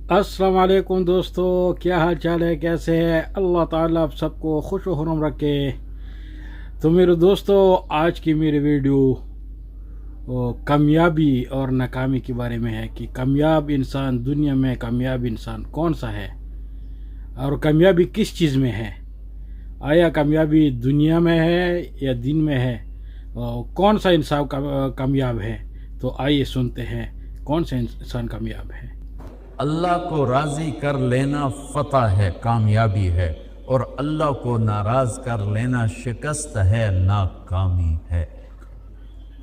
अस्सलाम वालेकुम दोस्तों, क्या हाल चाल है, कैसे है। अल्लाह ताला आप सबको खुश व खुर्रम रखे। तो मेरे दोस्तों, आज की मेरी वीडियो कामयाबी और नाकामी के बारे में है कि कामयाब इंसान, दुनिया में कामयाब इंसान कौन सा है और कामयाबी किस चीज़ में है। आया कामयाबी दुनिया में है या दिन में है, कौन सा इंसान कामयाब है। तो आइए सुनते हैं कौन सा इंसान कामयाब है। अल्लाह को राज़ी कर लेना फ़तह है, कामयाबी है, और अल्लाह को नाराज़ कर लेना शिकस्त है, नाकामी है।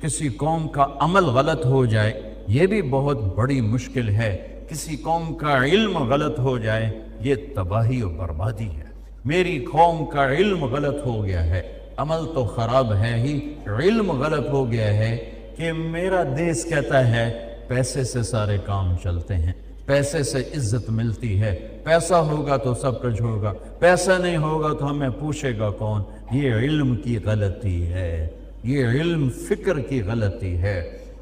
किसी कौम का अमल गलत हो जाए ये भी बहुत बड़ी मुश्किल है, किसी कौम का इल्म गलत हो जाए ये तबाही और बर्बादी है। मेरी कौम का इल्म गलत हो गया है, अमल तो ख़राब है ही, इल्म गलत हो गया है कि मेरा देश कहता है पैसे से सारे काम चलते हैं, पैसे से इज्जत मिलती है, पैसा होगा तो सब कुछ होगा, पैसा नहीं होगा तो हमें पूछेगा कौन। ये इल्म की गलती है, ये इल्म फिक्र की गलती है।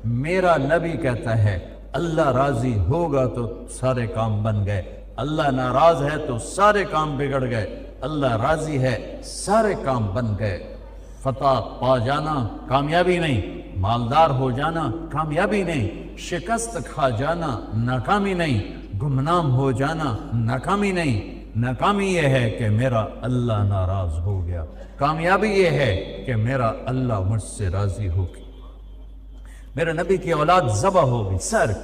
मेरा नबी कहता है अल्लाह राज़ी होगा तो सारे काम बन गए, अल्लाह नाराज़ है तो सारे काम बिगड़ गए, अल्लाह राज़ी है सारे काम बन गए। फतह पा जाना कामयाबी नहीं, मालदार हो जाना कामयाबी नहीं, शिकस्त खा जाना नाकामी नहीं, गुमनाम हो जाना नाकामी नहीं। नाकामी यह है कि मेरा अल्लाह नाराज़ हो गया, कामयाबी यह है कि मेरा अल्लाह मुझसे राज़ी हो गया। मेरे नबी की औलाद ज़बह हो गई, सर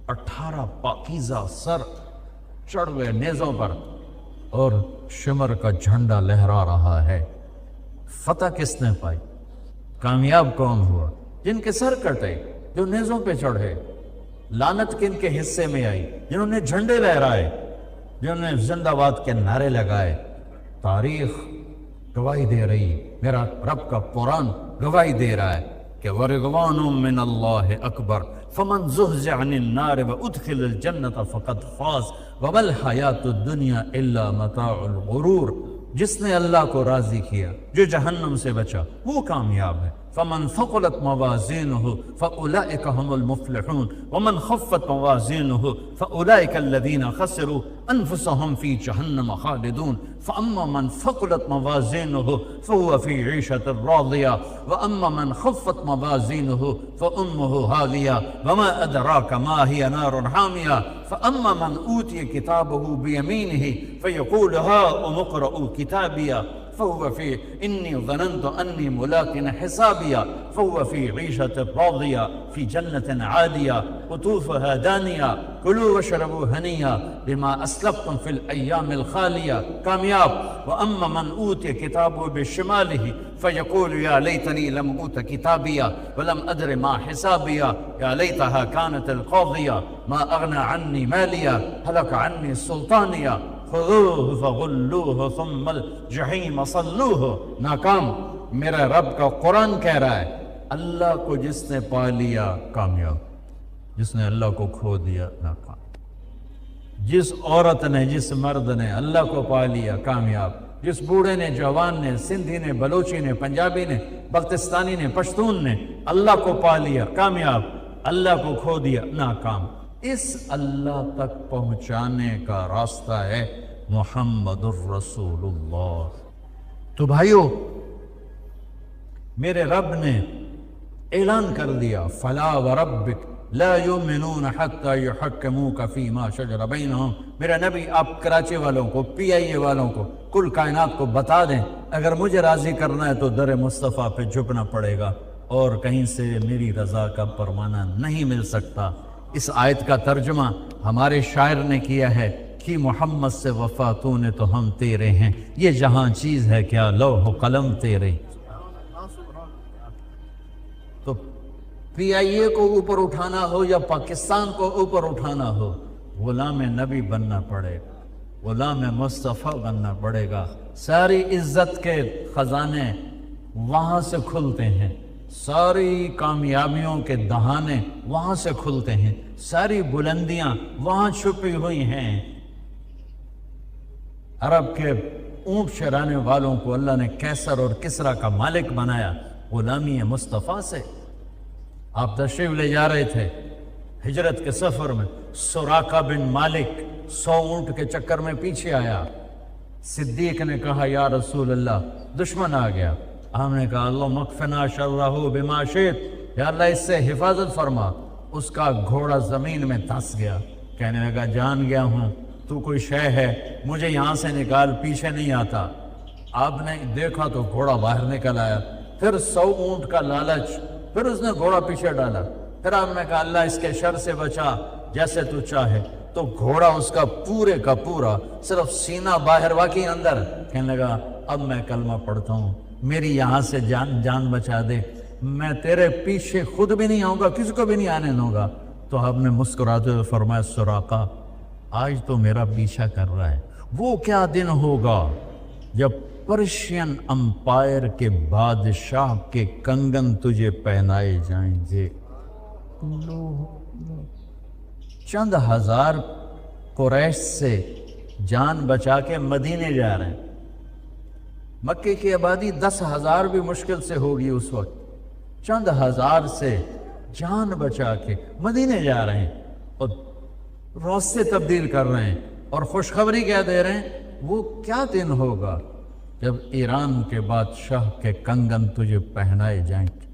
18 पाकीज़ा सर चढ़ गए नेज़ों पर और शिमर का झंडा लहरा रहा है। फतह किसने पाई? कामयाब कौन हुआ? जिनके सर कटे, जो नेज़ों पे चढ़े। लानत किन के हिस्से में आई? जिन्होंने झंडे लहराए, जिन्होंने जिंदाबाद के नारे लगाए। तारीख गवाही दे रही, मेरा रब का कुरान गवाही दे रहा है कि वरिज़वानुम मिनल्लाहि अकबर फमन ज़ुहज़िह अनिन नार व उदखिलल जन्नत फ़क़द फ़ाज़ वमल हयातुद दुनिया इल्ला मताउल गुरूर। जिसने अल्लाह को राज़ी किया, जो जहन्नम से बचा, वो कामयाब है। फ़मन फ़क़ुलत मवाज़ीनुहु फ़उलाइका हुमुल मुफ़्लिहून वमन ख़फ़्फ़त मवाज़ीनुहु फ़उलाइका अल्लज़ीना ख़सिरू अनफ़ुसहुम फ़ी जहन्नम ख़ालिदून। फ़अम्मा मन फ़क़ुलत मवाज़ीनुहु फ़हुव फ़ी ईशतिर राज़िया व अम्मा मन ख़फ़्फ़त मवाज़ीनुहु फ़उम्मुहु हाविया वमा अदराका मा हिय नारुन हामिया। फ़अम्मा मन ऊतिय किताबहु बियमीनिहि फ़यक़ूलु हाउम इक़्रऊ किताबिया फ़हुव फ़ी इन्नी ज़नन्तु अन्नी मुलाक़िन हिसाबिया फ़हुव फ़ी ईशतिर राज़िया फ़ी जन्नतिन आलिया क़ुतूफ़ुहा दानिया कुलू वशरबू हनिया बिमा अस्लफ़्तुम फ़िल अय्यामिल ख़ालिया। कामयाब। व अम्मा मन ऊतिय किताबहु बिशिमालिहि फ़यक़ूलु या लैतनी लम ऊत किताबिया वलम अद्रि मा हिसाबिया या लैतहा कानतिल क़ाज़िया मा अग़ना अन्नी मालिया हलक अन्नी सुल्तानिया ख़ुज़ूहु फ़ग़ुल्लूहु सुम्मल जहीम सल्लूहु। नाकाम। मेरा रब का कुरान कह रहा है अल्लाह को जिसने पा लिया कामयाब, जिसने अल्लाह को खो दिया नाकाम। जिस औरत ने, जिस मर्द ने अल्लाह को पा लिया कामयाब। जिस बूढ़े ने, जवान ने, सिंधी ने, बलोची ने, पंजाबी ने, बल्तिस्तानी ने, पश्तून ने अल्लाह को पा लिया कामयाब, अल्लाह को खो दिया नाकाम। इस अल्लाह तक पहुंचाने का रास्ता है मुहम्मदुर रसूलुल्लाह। तो भाइयों, मेरे रब ने ऐलान कर दिया फला व रब्बिक ला युमिनून हत्ता युहक्किमूका फीमा शजर बैनहुम। मेरा नबी, आप कराची वालों को, PIA वालों को, कुल कायनात को बता दें, अगर मुझे राज़ी करना है तो दर मुस्तफ़ा पे झुकना पड़ेगा और कहीं से मेरी रज़ा का परवाना नहीं मिल सकता। इस आयत का तर्जुमा हमारे शायर ने किया है कि मोहम्मद से वफ़ा तूने तो हम तेरे हैं, ये जहाँ चीज़ है क्या लौह कलम तेरे। तो PIA को ऊपर उठाना हो या पाकिस्तान को ऊपर उठाना हो, गुलाम नबी बनना पड़ेगा, गुलाम मुस्तफ़ा बनना पड़ेगा। सारी इज्जत के ख़जाने वहाँ से खुलते हैं, सारी कामयाबियों के दहाने वहाँ से खुलते हैं, सारी बुलंदियाँ वहाँ छुपी हुई हैं। अरब के ऊँट चराने वालों को अल्लाह ने कैसर और किसरा का मालिक बनाया गुलामी मुस्तफ़ा से। आप तशरीफ़ ले जा रहे थे, हिजरत के सफ़र में सुराका बिन मालिक 100 ऊंट के चक्कर में पीछे आया। सिद्दीक ने कहा या रसूल अल्लाह, दुश्मन आ गया। हमने कहा अल्लाह मकफना शर्रहु बिमा शित, या अल्लाह इससे हिफाजत फरमा। उसका घोड़ा जमीन में धंस गया। कहने लगा जान गया हूं तू कोई शय है, मुझे यहां से निकाल, पीछे नहीं आता। आपने देखा तो घोड़ा बाहर निकल आया। फिर 100 ऊंट का लालच, फिर उसने घोड़ा पीछे डाला। फिर आपने कहा अल्लाह इसके शर से बचा जैसे तू चाहे। तो घोड़ा उसका पूरे का पूरा सिर्फ सीना बाहर बाकी अंदर। कहने लगा अब मैं कलमा पढ़ता हूँ, मेरी यहाँ से जान बचा दे, मैं तेरे पीछे खुद भी नहीं आऊँगा, किसी को भी नहीं आने दूंगा। तो आपने मुस्कुराते हुए फरमाया सुराका आज तो मेरा पीछा कर रहा है, वो क्या दिन होगा जब पर्शियन अंपायर के बादशाह के कंगन तुझे पहनाए जाएंगे। चंद हजार कुरैश से जान बचा के मदीने जा रहे हैं। मक्के की आबादी 10,000 भी मुश्किल से होगी उस वक्त। चंद हजार से जान बचा के मदीने जा रहे हैं और रास्ते तब्दील कर रहे हैं और खुशखबरी क्या दे रहे हैं, वो क्या दिन होगा जब ईरान के बादशाह के कंगन तुझे पहनाए जाएंगे।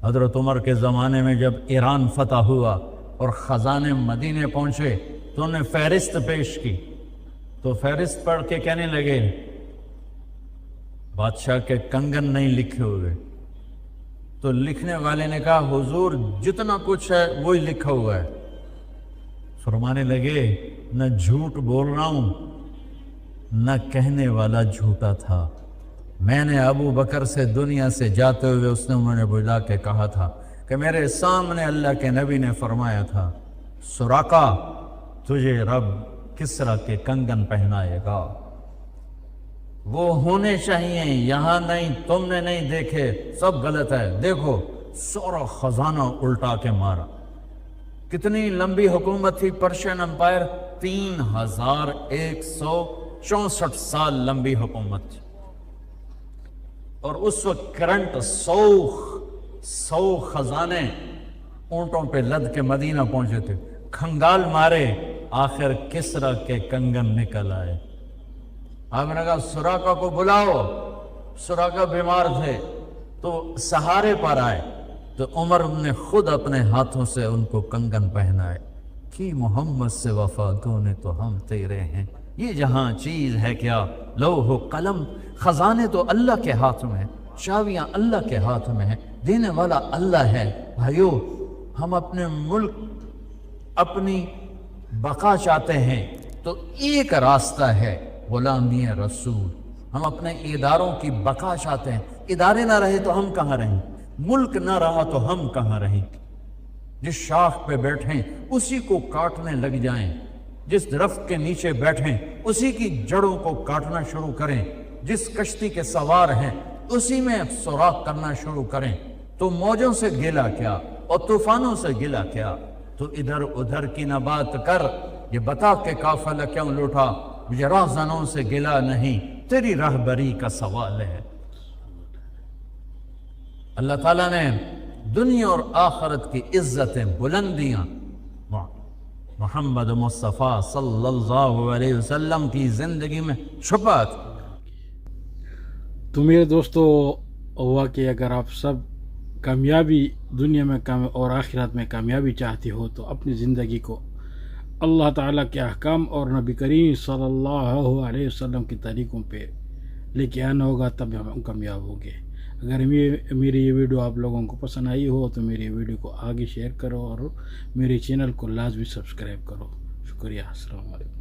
हजरत उमर के ज़माने में जब ईरान फतह हुआ और ख़जाने मदीने पहुँचे तो उन्हें फहरिस्त पेश की। तो फहरिस्त पढ़ के कहने लगे बादशाह के कंगन नहीं लिखे हुए। तो लिखने वाले ने कहा हुजूर जितना कुछ है वही लिखा हुआ है। फरमाने लगे न झूठ बोल रहा हूँ न कहने वाला झूठा था। मैंने अबू बकर से दुनिया से जाते हुए उसने उन्होंने बुला के कहा था कि मेरे सामने अल्लाह के नबी ने फरमाया था सुराका तुझे रब किसरा के कंगन पहनाएगा। वो होने चाहिए, यहाँ नहीं, तुमने नहीं देखे, सब गलत है। देखो सारा खजाना उल्टा के मारा। कितनी लंबी हुकूमत थी पर्शियन अंपायर, 3164 साल लंबी हुकूमत थी। और उस वक्त करंट 100 खजाने ऊंटों पे लद के मदीना पहुंचे थे। खंगाल मारे, आखिर किसरा के कंगन निकल आए। आपने कहा सुराका को बुलाओ। सुराका बीमार थे तो सहारे पर आए तो उमर ने खुद अपने हाथों से उनको कंगन पहनाए कि मोहम्मद से वफा ने तो हम तेरे हैं। ये जहां चीज है क्या लौह कलम, खजाने तो अल्लाह के हाथ में है, चाबियां अल्लाह के हाथ में है, देने वाला अल्लाह है। भाइयों हम अपने मुल्क अपनी बका चाहते हैं तो एक रास्ता है गुलामी रसूल। हम अपने इदारों की बका चाहते हैं, इदारे ना रहे तो हम कहाँ रहें, मुल्क ना रहा तो हम कहाँ रहें। जिस शाख पे बैठें उसी को काटने लग जाएं, जिस दरख्त के नीचे बैठें उसी की जड़ों को काटना शुरू करें, जिस कश्ती के सवार हैं उसी में सुराख करना शुरू करें, तो मौजों से गिला क्या और तूफानों से गिला क्या। तो इधर उधर की न बात कर, ये बता के काफिला क्यों लूटा, मुझे राहज़नों से गिला नहीं, तेरी रहबरी का सवाल है। अल्लाह ताला ने दुनिया और आखिरत की इज्जतें बुलंदियां मोहम्मद मुस्तफ़ा सल्लल्लाहु अलैहि वसल्लम की जिंदगी में छुपा थी। तो मेरे दोस्तों हुआ कि अगर आप सब कामयाबी दुनिया में और आखिरत में कामयाबी चाहती हो तो अपनी ज़िंदगी को अल्लाह ताला के अहकाम और नबी करीम सल्लल्लाहु अलैहि वसल्लम की तरीक़ों पे लेके आना होगा, तब हम कामयाब होंगे। अगर मेरी ये वीडियो आप लोगों को पसंद आई हो तो मेरी वीडियो को आगे शेयर करो और मेरे चैनल को लाजमी सब्सक्राइब करो। शुक्रिया। अस्सलाम वालेकुम।